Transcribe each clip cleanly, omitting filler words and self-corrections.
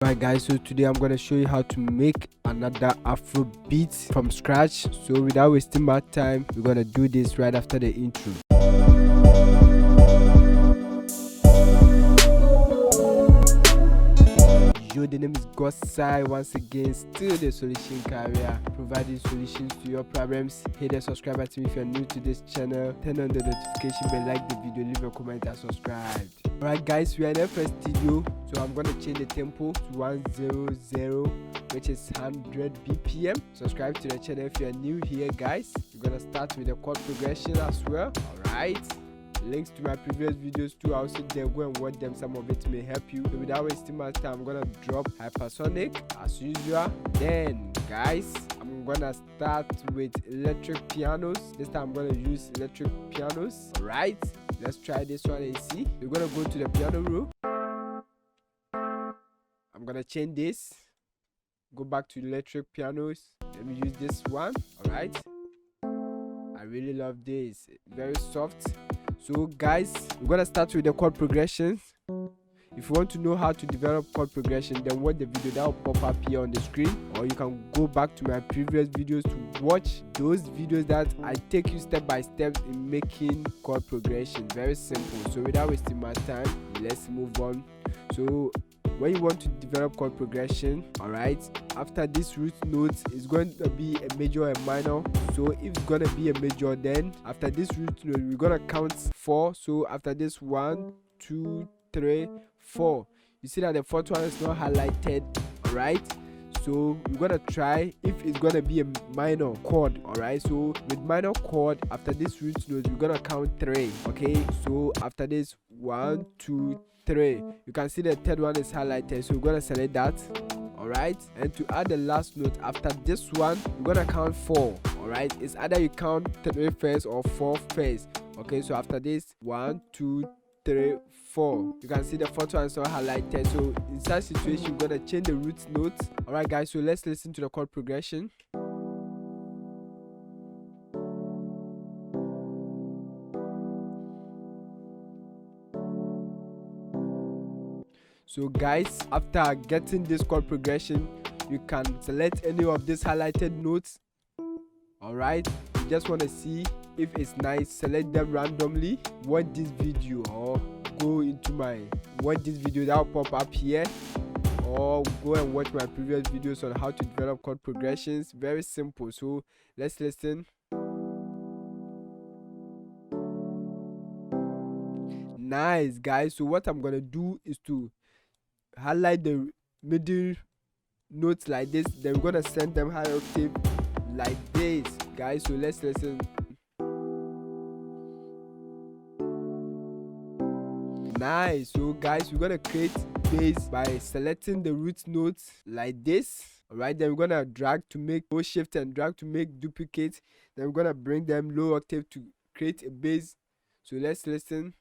Alright guys, so today I'm gonna show you how to make another Afrobeat from scratch. So without wasting my time, we're gonna do this right after the intro. Yo, the name is Gosai. Once again, still the solution carrier, providing solutions to your problems. Hit the subscribe button if you're new to this channel. Turn on the notification bell, like the video, leave a comment and subscribe. Alright guys, we are in the first studio, so I'm gonna change the tempo to 100, which is 100 BPM. Subscribe to the channel if you are new here guys. We're gonna start with the chord progression as well. Alright, links to my previous videos too, I'll sit there, go and watch them. Some of it may help you. So without wasting my time, I'm gonna drop hypersonic as usual. Then guys, I'm gonna start with electric pianos. This time I'm gonna use electric pianos. Alright, let's try this one and see. We're gonna go to the piano roll. I'm gonna change this, go back to electric pianos. Let me use this one. Alright, I really love this, very soft. So guys, we're gonna start with the chord progressions. If you want to know how to develop chord progression, then watch the video that will pop up here on the screen, or you can go back to my previous videos to watch those videos that I take you step by step in making chord progression. Very simple. So without wasting my time, let's move on. So when you want to develop chord progression, alright, after this root note is going to be a major and minor. So if it's gonna be a major, then after this root note we're gonna count 4. So after this 1, 2, 3, 4, you see that the fourth one is not highlighted. Alright, so we're gonna try if it's gonna be a minor chord. Alright, so with minor chord, after this root note we're gonna count 3. Okay, so after this 1, 2, 3, you can see the third one is highlighted, so we're gonna select that. Alright, and to add the last note after this one, we're gonna count 4. Alright, it's either you count 3 first or 4 first. Okay, so after this 1, 2, 3, 4, you can see the fourth one is not highlighted. So in such situation we're gonna change the root note. Alright guys, so let's listen to the chord progression. So guys, after getting this chord progression, you can select any of these highlighted notes. Alright, you just want to see if it's nice, select them randomly. Watch this video or go into my watch this video that will pop up here, or go and watch my previous videos on how to develop chord progressions. Very simple. So let's listen. Nice guys, so what I'm gonna do is to highlight the middle notes like this, then we're gonna send them high octave like this guys. So let's listen. Nice. So guys, we're gonna create bass by selecting the root notes like this. Alright, then we're gonna drag to make go shift and drag to make duplicate, then we're gonna bring them low octave to create a bass. So let's listen.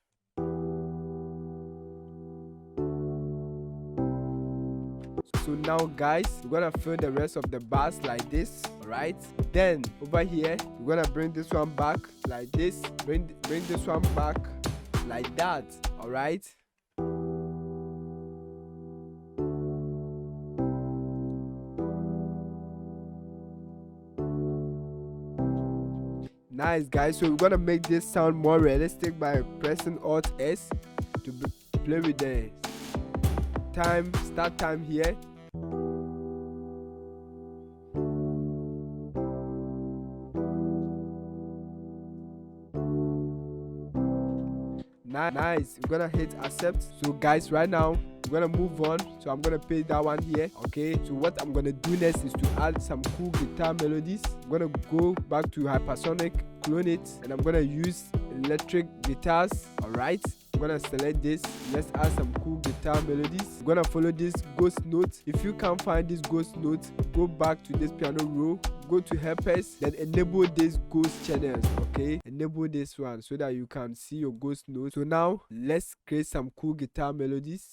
So now guys, we're gonna fill the rest of the bars like this. Alright, then over here we're gonna bring this one back like this, bring this one back like that. Alright, nice guys, so we're gonna make this sound more realistic by pressing Alt S to play with the time, start time here. Nice, we're gonna hit accept. So guys, right now we're gonna move on, so I'm gonna paste that one here. Okay, so what I'm gonna do next is to add some cool guitar melodies. I'm gonna go back to hypersonic, clone it, and I'm gonna use electric guitars. Alright, I'm gonna select this. Let's add some cool guitar melodies. I'm gonna follow this ghost note. If you can't find this ghost note, go back to this piano roll, go to helpers, then enable this ghost channels. Okay, enable this one so that you can see your ghost note. So now let's create some cool guitar melodies.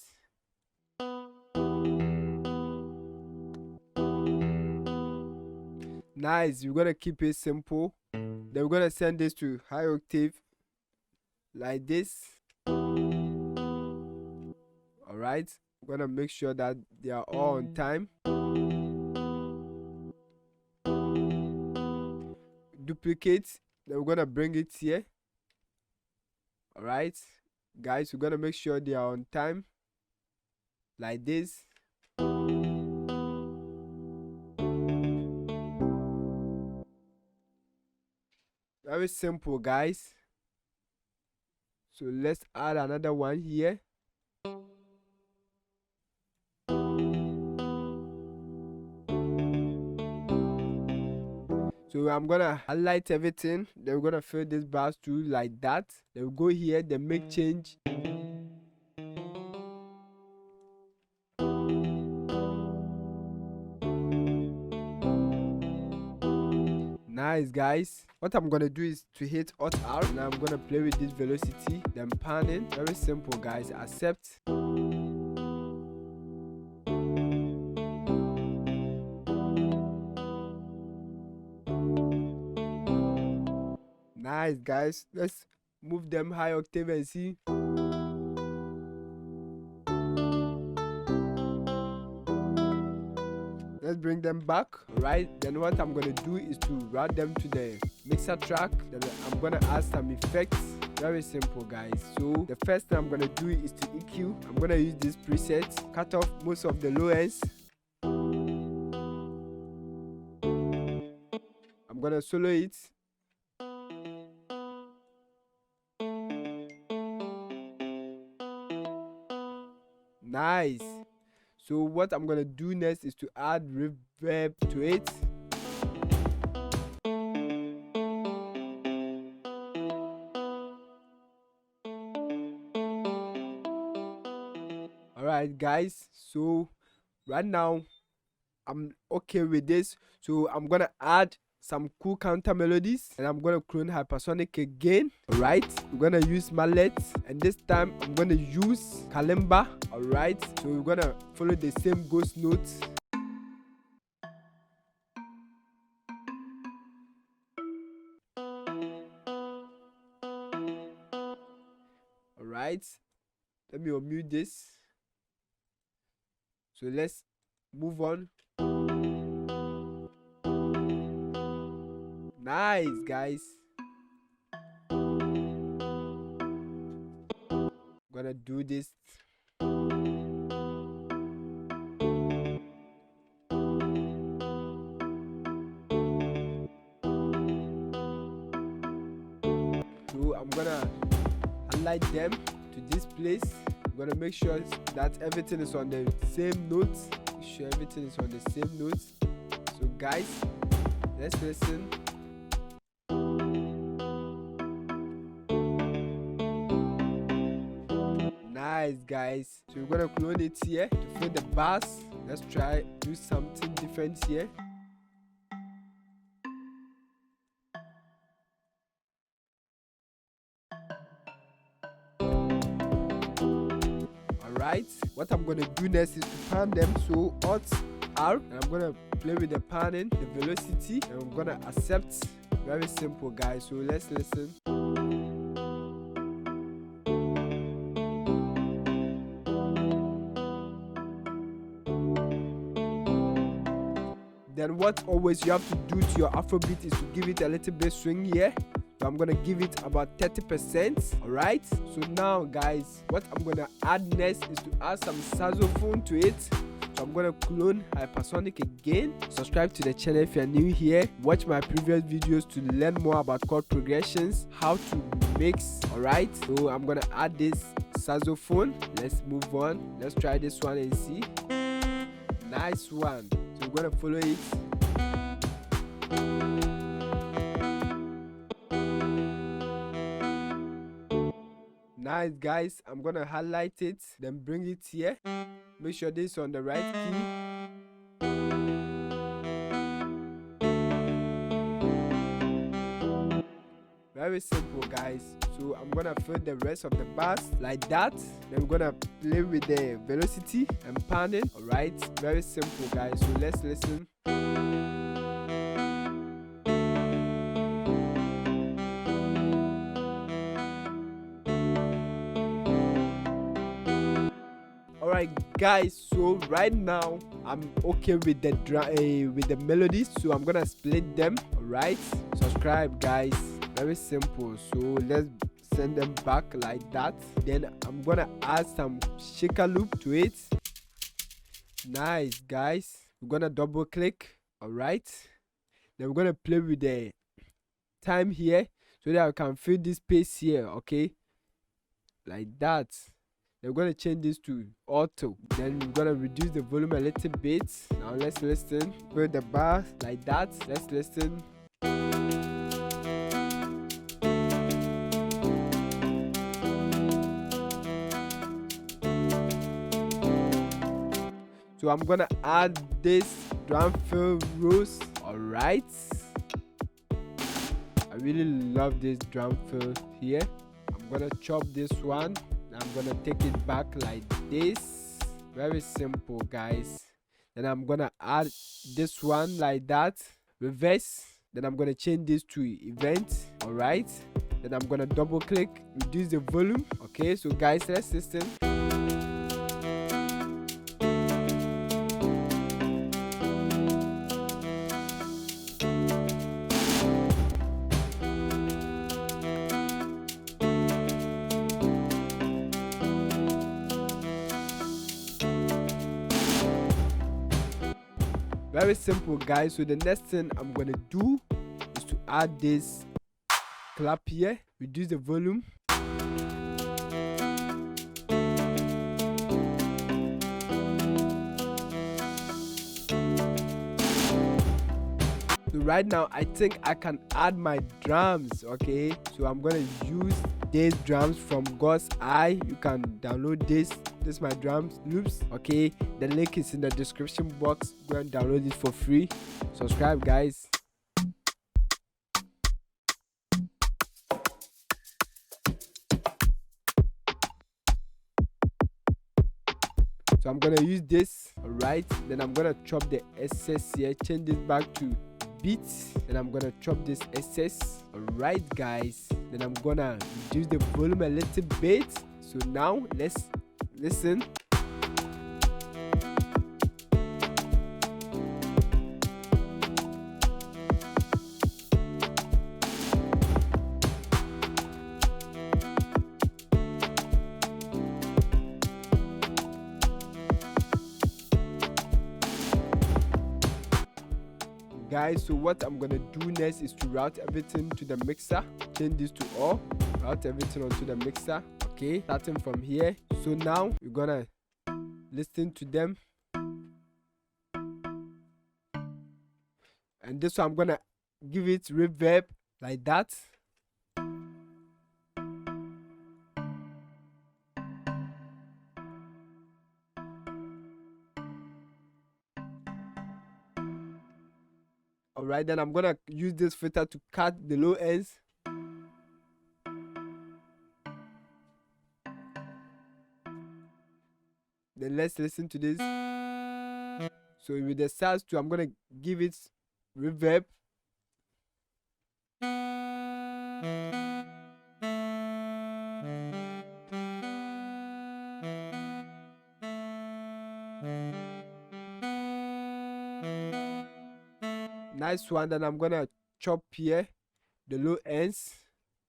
Nice, we're gonna keep it simple, then we're gonna send this to high octave like this. Alright, we're gonna make sure that they are all on time. Duplicate, then we're gonna bring it here. All right, guys, we're gonna make sure they are on time like this. Very simple, guys. So let's add another one here. So I'm gonna highlight everything, then we're gonna fill this bars too like that. Then we go here, then make change. Nice, guys. What I'm gonna do is to hit Alt R, and I'm gonna play with this velocity, then panning. Very simple, guys. Accept. Nice, guys. Let's move them high octave and see. Let's bring them back. Alright, then what I'm gonna do is to route them to the mixer track. Then I'm gonna add some effects. Very simple, guys. So the first thing I'm gonna do is to EQ. I'm gonna use this preset, cut off most of the low ends. I'm gonna solo it. Nice. So what I'm gonna do next is to add reverb to it. Alright, guys, so right now I'm okay with this. So I'm gonna add some cool counter melodies, and I'm gonna clone hypersonic again. Alright, we're gonna use mallet, and this time I'm gonna use kalimba. Alright, so we're gonna follow the same ghost notes. Alright, let me unmute this. So let's move on. Nice, guys. Gonna do this. So I'm gonna highlight them to this place. I'm gonna make sure that everything is on the same notes. Make sure everything is on the same notes. So guys, let's listen. Nice, guys. So we're gonna clone it here to fill the bars. Let's try do something different here. Alright, what I'm gonna do next is to pan them. So Alt R, and I'm gonna play with the panning, the velocity, and I'm gonna accept. Very simple, guys. So let's listen. Then what always you have to do to your Afrobeat is to give it a little bit swing here. So I'm gonna give it about 30%. Alright, so now guys, what I'm gonna add next is to add some saxophone to it. So I'm gonna clone hypersonic again. Subscribe to the channel if you're new here. Watch my previous videos to learn more about chord progressions, how to mix. Alright, so I'm gonna add this saxophone. Let's move on. Let's try this one and see. Nice one. So we're gonna follow it. Nice, guys. I'm gonna highlight it, then bring it here. Make sure this is on the right key. Very simple, guys. So I'm gonna fill the rest of the bars like that. Then we're gonna play with the velocity and panning. Alright, very simple, guys. So let's listen. Alright, guys, so right now I'm okay with the melodies, so I'm gonna split them. All right, subscribe guys, very simple. So let's send them back like that. Then I'm gonna add some shaker loop to it. Nice guys, we're gonna double click. All right, then we're gonna play with the time here so that I can fill this space here. Okay, like that. Then we're gonna change this to auto. Then we're gonna reduce the volume a little bit. Now let's listen. Put the bar like that. Let's listen. So I'm gonna add this drum fill rows. Alright, I really love this drum fill here. I'm gonna chop this one. I'm gonna take it back like this. Very simple guys. Then I'm gonna add this one like that, reverse. Then I'm gonna change this to event. Alright, then I'm gonna double click, reduce the volume. Okay, so guys, let's listen. Very simple guys. So the next thing I'm gonna do is to add this clap here, reduce the volume. So right now I think I can add my drums. Okay, so I'm gonna use these drums from God's Eye. You can download this is my drums loops. Okay, the link is in the description box. Go and download it for free. Subscribe guys. So I'm gonna use this. Alright, then I'm gonna chop the SS here, change this back to beats. Then I'm gonna chop this SS. Alright guys, then I'm gonna reduce the volume a little bit. So now let's listen. Guys, so what I'm gonna do next is to route everything to the mixer. Change this to all, route everything onto the mixer. Okay, starting from here. So now we're gonna listen to them, and this one I'm gonna give it reverb like that. Alright, then I'm gonna use this filter to cut the low ends. Then let's listen to this. So with the SARS too, I'm gonna give it reverb. Nice one. Then I'm gonna chop here the low ends,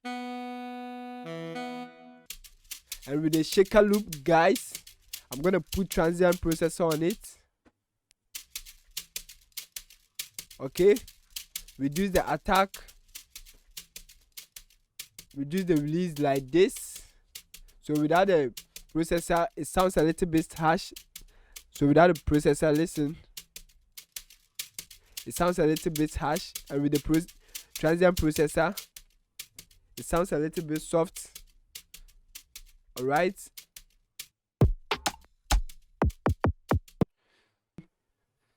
and with the shaker loop guys, I'm gonna put transient processor on it. Okay, reduce the attack, reduce the release like this. So without the processor it sounds a little bit harsh. So without the processor, listen, it sounds a little bit harsh, and with the transient processor it sounds a little bit soft. Alright,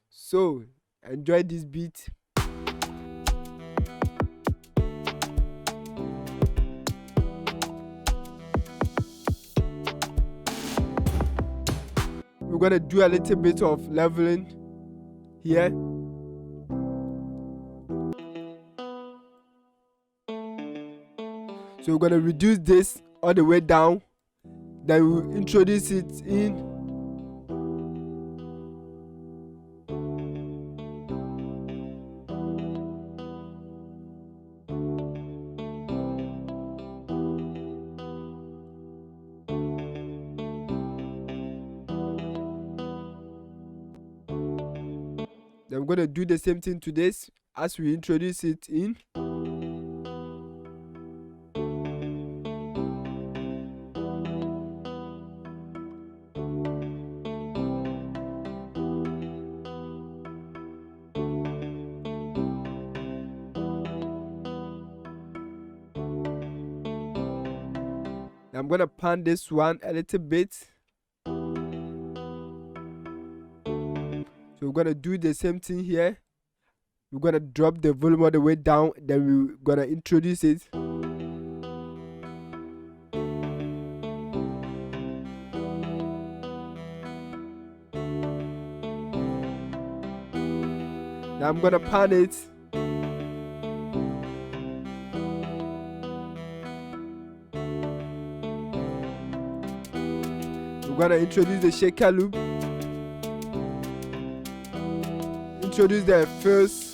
so enjoy this beat. We're gonna do a little bit of leveling here. So we're gonna reduce this all the way down, then we'll introduce it in. Then we're gonna do the same thing to this as we introduce it in. I'm gonna pan this one a little bit. So we're gonna do the same thing here. We're gonna drop the volume all the way down, then we're gonna introduce it. Now I'm gonna pan it. We're gonna introduce the shaker loop. Introduce the first.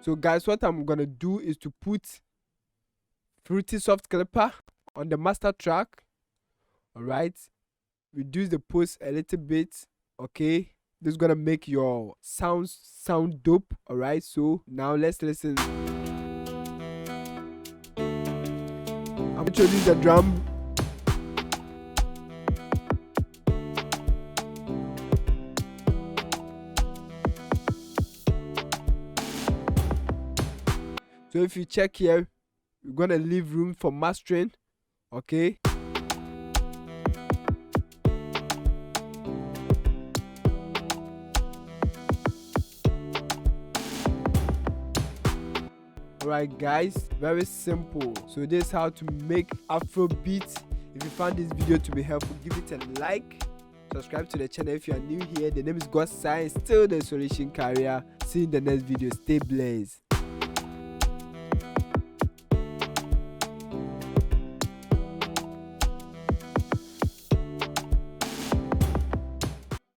So guys, what I'm gonna do is to put Fruity Soft Clipper on the master track. Alright, reduce the post a little bit. Okay, this is gonna make your sounds sound dope. Alright, so now let's listen. I'm introduce the drum. So if you check here, we're gonna leave room for mastering. Okay. Alright guys, very simple. So this is how to make Afrobeat. If you found this video to be helpful, give it a like. Subscribe to the channel if you are new here. The name is God Science, still the solution carrier. See you in the next video. Stay blessed.